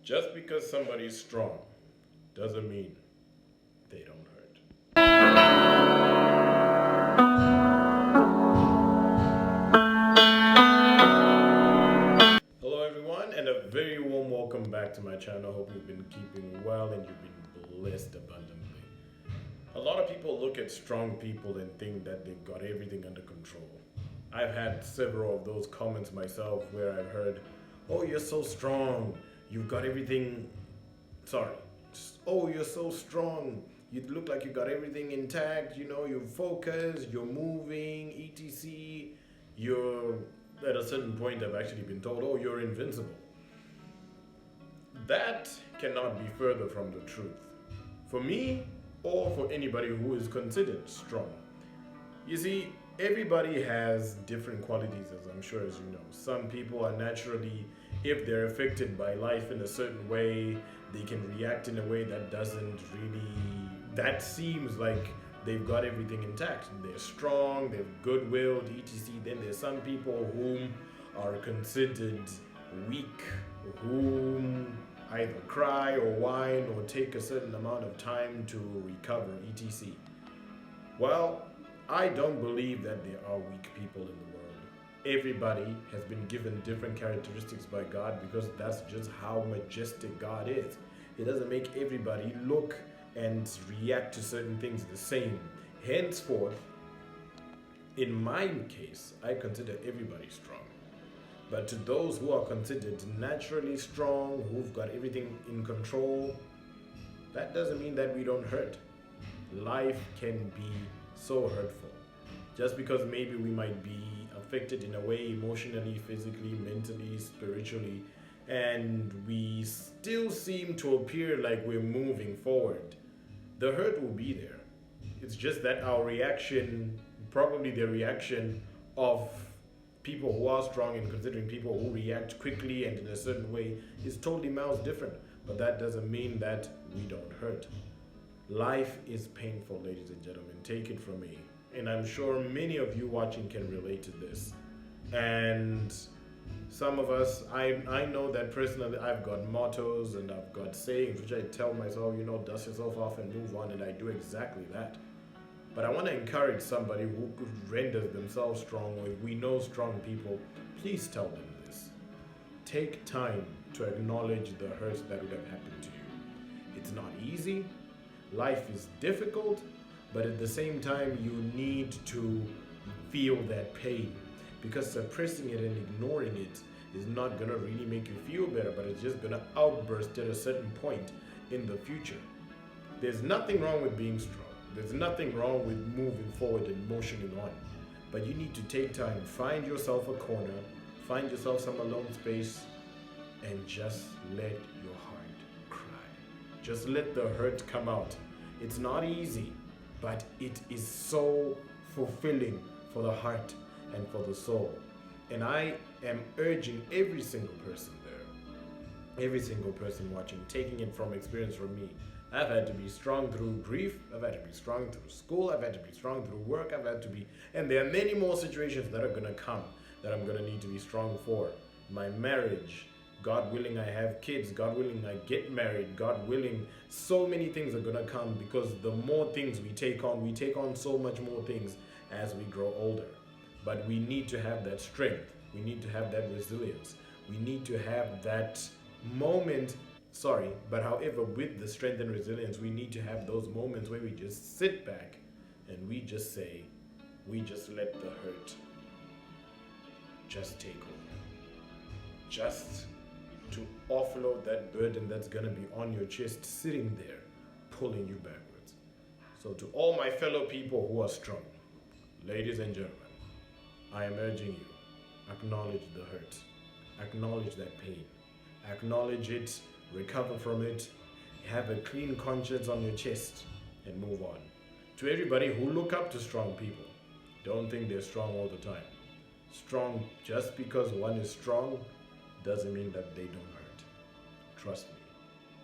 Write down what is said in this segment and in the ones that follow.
Just because somebody's strong doesn't mean they don't hurt. Hello, everyone, and a very warm welcome back to my channel. Hope you've been keeping well and you've been blessed abundantly. A lot of people look at strong people and think that they've got everything under control. I've had several of those comments myself where I've heard, "Oh, you're so strong. You've got everything. Sorry. Oh, you're so strong. You look like you got everything intact. You're focused, you're moving, etc." You're at a certain point, I've actually been told, "Oh, you're invincible." That cannot be further from the truth. For me, or for anybody who is considered strong. You see, everybody has different qualities, as I'm sure as you know. Some people are naturally, if they're affected by life in a certain way, they can react in a way that doesn't really, that seems like they've got everything intact. They're strong, they're good-willed, etc. Then there's some people whom are considered weak, whom either cry or whine or take a certain amount of time to recover, etc. Well, I don't believe that there are weak people in the world. Everybody has been given different characteristics by God because that's just how majestic God is. It doesn't make everybody look and react to certain things the same. Henceforth, in my case, I consider everybody strong. But to those who are considered naturally strong, who've got everything in control, that doesn't mean that we don't hurt. Life can be so hurtful. Just because maybe we might be affected in a way emotionally, physically, mentally, spiritually, and we still seem to appear like we're moving forward, the hurt will be there. It's just that our reaction, probably the reaction of people who are strong and considering people who react quickly and in a certain way, is totally miles different. But that doesn't mean that we don't hurt. Life is painful, ladies and gentlemen. Take it from me. And I'm sure many of you watching can relate to this. And some of us, I know that personally, I've got mottos and I've got sayings which I tell myself, dust yourself off and move on, and I do exactly that. But I want to encourage somebody who renders themselves strong, or if we know strong people, please tell them this. Take time to acknowledge the hurts that would have happened to you. It's not easy. Life is difficult, but at the same time, you need to feel that pain, because suppressing it and ignoring it is not going to really make you feel better, but it's just going to outburst at a certain point in the future. There's nothing wrong with being strong. There's nothing wrong with moving forward and motioning on. But you need to take time, find yourself a corner, find yourself some alone space, and just let your heart cry. Just let the hurt come out. It's not easy, but it is so fulfilling for the heart and for the soul. And I am urging every single person there, every single person watching, taking it from experience from me. I've had to be strong through grief, I've had to be strong through school, I've had to be strong through work, and there are many more situations that are going to come that I'm going to need to be strong for. My marriage, God willing I have kids, God willing I get married, God willing, so many things are going to come, because the more things we take on so much more things as we grow older. But we need to have that strength, we need to have that resilience, we need to have that moment. But however, with the strength and resilience, we need to have those moments where we just sit back and we just say, we just let the hurt just take over. Just to offload that burden that's going to be on your chest, sitting there, pulling you backwards. So to all my fellow people who are strong, ladies and gentlemen, I am urging you, acknowledge the hurt, acknowledge that pain, acknowledge it, recover from it, have a clean conscience on your chest, and move on. To everybody who look up to strong people, don't think they're strong all the time. Strong, just because one is strong doesn't mean that they don't hurt. Trust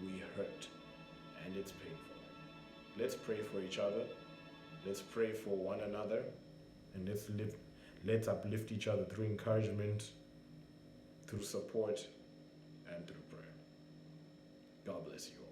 me, we hurt, and it's painful. Let's pray for each other, let's pray for one another, and let's uplift each other through encouragement, through support, and through prayer. bless you all.